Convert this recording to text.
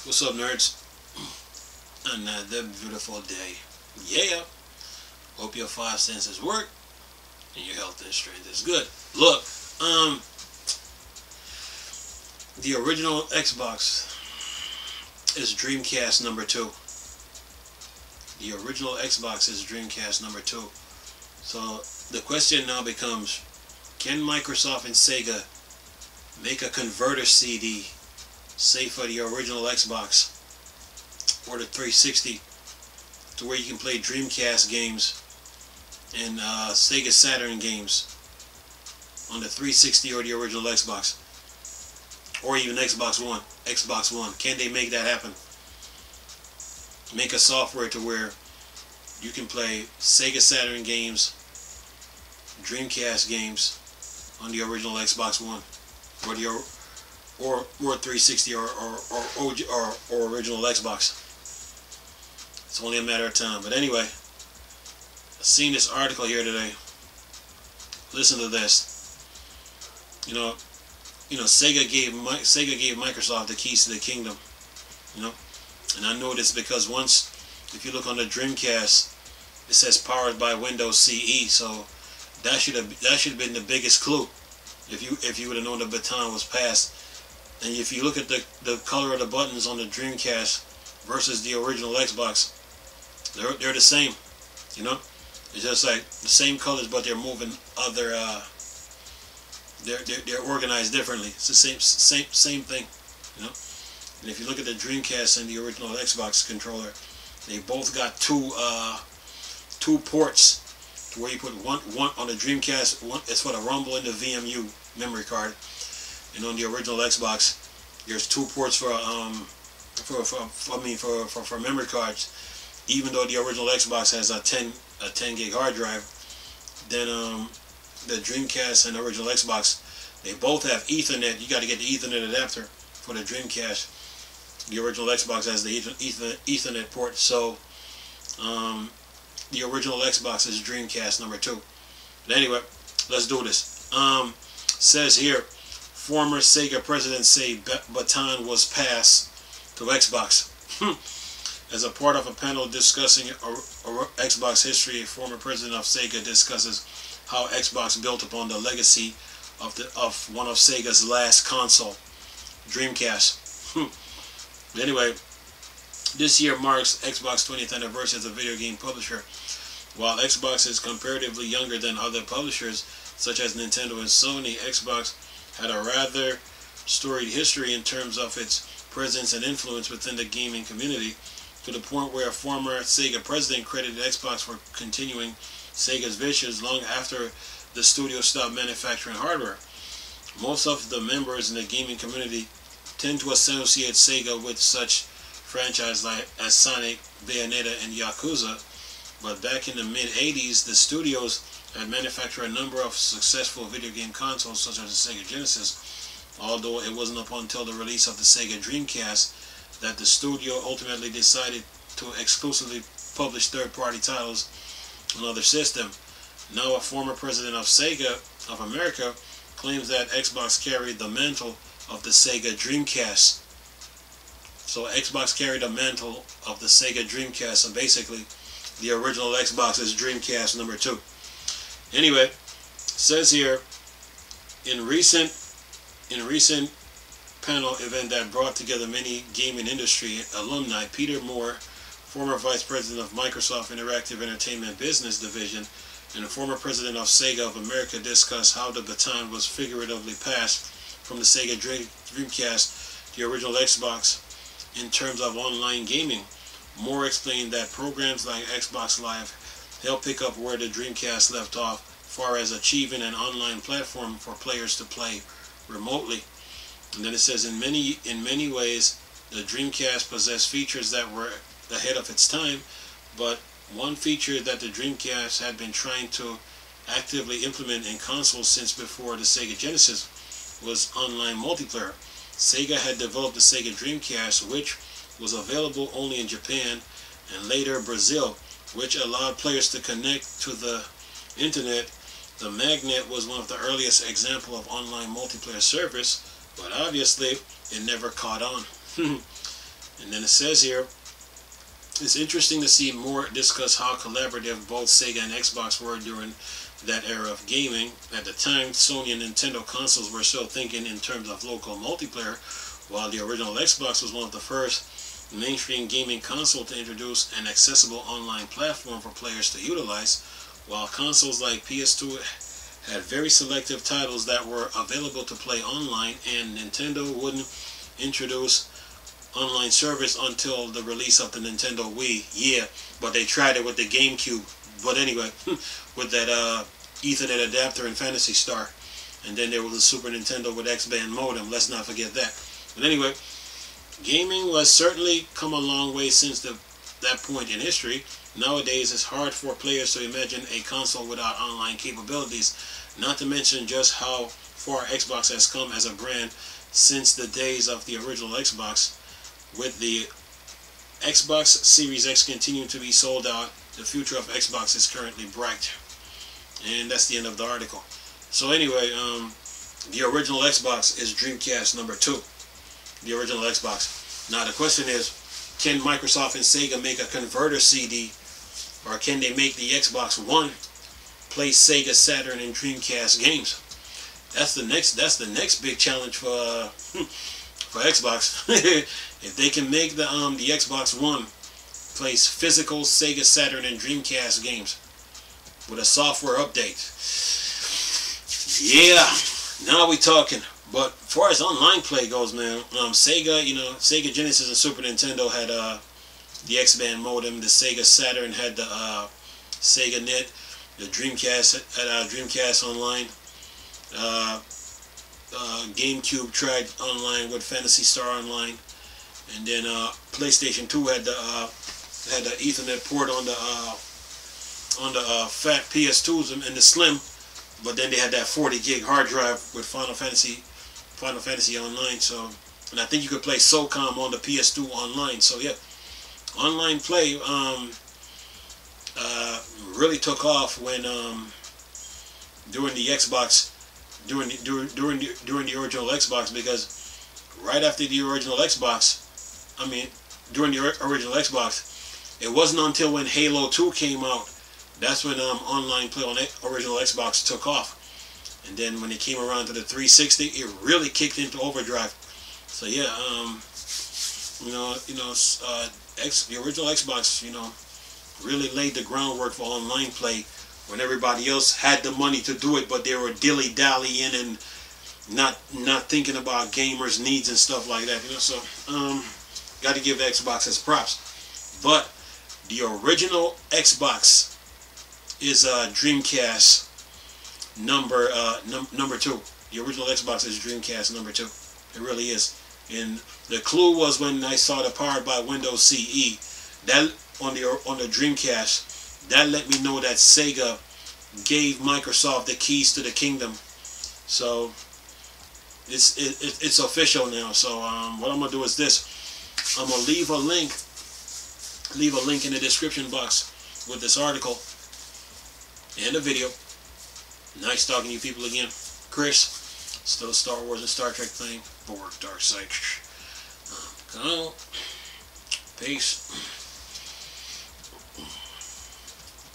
What's up, nerds? Another beautiful day. Yeah. Hope your five senses work and your health and strength is good. Look, the original Xbox is Dreamcast number 2. The original Xbox is Dreamcast number 2. So the question now becomes, can Microsoft and Sega make a converter CD, say for the original Xbox or the 360, to where you can play Dreamcast games and Sega Saturn games on the 360 or the original Xbox, or even Xbox One? Can they make that happen? Make a software to where you can play Sega Saturn games, Dreamcast games on the original Xbox One, or the or 360 or original Xbox. It's only a matter of time. But anyway, I've seen this article here today. Listen to this. You know, Sega gave Microsoft the keys to the kingdom. And I know this because once, if you look on the Dreamcast, it says powered by Windows CE. So that should have been the biggest clue if you would have known the baton was passed. And if you look at the color of the buttons on the Dreamcast versus the original Xbox, they're the same. It's just like the same colors, but they're moving other. They're organized differently. It's the same thing. And if you look at the Dreamcast and the original Xbox controller, they both got two ports, to where you put one on the Dreamcast. It's for the rumble and the VMU memory card, and on the original Xbox, there's two ports for memory cards. Even though the original Xbox has a 10 gig hard drive, then the Dreamcast and the original Xbox, they both have Ethernet. You got to get the Ethernet adapter for the Dreamcast. The original Xbox has the Ethernet port. So the original Xbox is Dreamcast number 2. But anyway, let's do this. Says here, former Sega president say baton was passed to Xbox. As a part of a panel discussing Xbox history, a former president of Sega discusses how Xbox built upon the legacy of one of Sega's last console, Dreamcast. Anyway, this year marks Xbox 20th anniversary as a video game publisher. While Xbox is comparatively younger than other publishers such as Nintendo and Sony, Xbox had a rather storied history in terms of its presence and influence within the gaming community, to the point where a former Sega president credited Xbox for continuing Sega's visions long after the studio stopped manufacturing hardware. Most of the members in the gaming community tend to associate Sega with such franchises as Sonic, Bayonetta, and Yakuza, but back in the mid-80s, the studios had manufactured a number of successful video game consoles such as the Sega Genesis, although it wasn't up until the release of the Sega Dreamcast that the studio ultimately decided to exclusively publish third-party titles on other systems. Now a former president of Sega of America claims that Xbox carried the mantle of the Sega Dreamcast. So Xbox carried the mantle of the Sega Dreamcast. So basically, the original Xbox is Dreamcast number 2. Anyway, says here, in recent panel event that brought together many gaming industry alumni, Peter Moore, former vice president of Microsoft Interactive Entertainment Business Division and a former president of Sega of America, discussed how the baton was figuratively passed from the Sega Dreamcast to the original Xbox in terms of online gaming. Moore explained that programs like Xbox Live help pick up where the Dreamcast left off, far as achieving an online platform for players to play remotely. And then it says, in many ways, the Dreamcast possessed features that were ahead of its time, but one feature that the Dreamcast had been trying to actively implement in consoles since before the Sega Genesis was online multiplayer. Sega had developed the Sega Dreamcast, which was available only in Japan and later Brazil, which allowed players to connect to the internet. The Magnet was one of the earliest examples of online multiplayer service, but obviously it never caught on. And then it says here, it's interesting to see more discuss how collaborative both Sega and Xbox were during that era of gaming. At the time, Sony and Nintendo consoles were still thinking in terms of local multiplayer, while the original Xbox was one of the first mainstream gaming console to introduce an accessible online platform for players to utilize. While consoles like PS2 had very selective titles that were available to play online, and Nintendo wouldn't introduce online service until the release of the Nintendo Wii. Yeah, but they tried it with the GameCube. But anyway, with that Ethernet adapter and Phantasy Star. And then there was the Super Nintendo with X-band modem. Let's not forget that. But anyway, gaming has certainly come a long way since that point in history. Nowadays, it's hard for players to imagine a console without online capabilities, not to mention just how far Xbox has come as a brand since the days of the original Xbox. With the Xbox Series X continuing to be sold out, the future of Xbox is currently bright. And that's the end of the article. So anyway, the original Xbox is Dreamcast number 2. The original Xbox. Now the question is, can Microsoft and Sega make a converter CD, or can they make the Xbox One play Sega, Saturn, and Dreamcast games? That's the next big challenge for Xbox. If they can make the Xbox One plays physical Sega, Saturn, and Dreamcast games with a software update. Yeah, now we talking. But as far as online play goes, man, Sega, Sega Genesis and Super Nintendo had the X-band modem. The Sega Saturn had the Sega Net. The Dreamcast had Dreamcast Online. GameCube tried online with Phantasy Star Online, and then PlayStation 2 had the Ethernet port on the fat PS2s and the Slim, but then they had that 40 gig hard drive with Final Fantasy Online. So, and I think you could play SOCOM on the PS2 online. So yeah, online play really took off when during the Xbox. During the original Xbox, because right after the original Xbox, during the original Xbox, it wasn't until when Halo 2 came out, that's when online play on the original Xbox took off. And then when it came around to the 360, it really kicked into overdrive. So yeah, the original Xbox, really laid the groundwork for online play, when everybody else had the money to do it, but they were dilly-dallying and not thinking about gamers' needs and stuff like that. So got to give Xbox its props. But the original Xbox is Dreamcast number 2. The original Xbox is Dreamcast number 2. It really is. And the clue was when I saw the Powered by Windows CE, that on the Dreamcast. That let me know that Sega gave Microsoft the keys to the kingdom. So it's official now. So what I'm gonna do is this: I'm gonna leave a link in the description box with this article and the video. Nice talking to you people again. Chris, still Star Wars and Star Trek thing. Borg, Dark Side. Peace.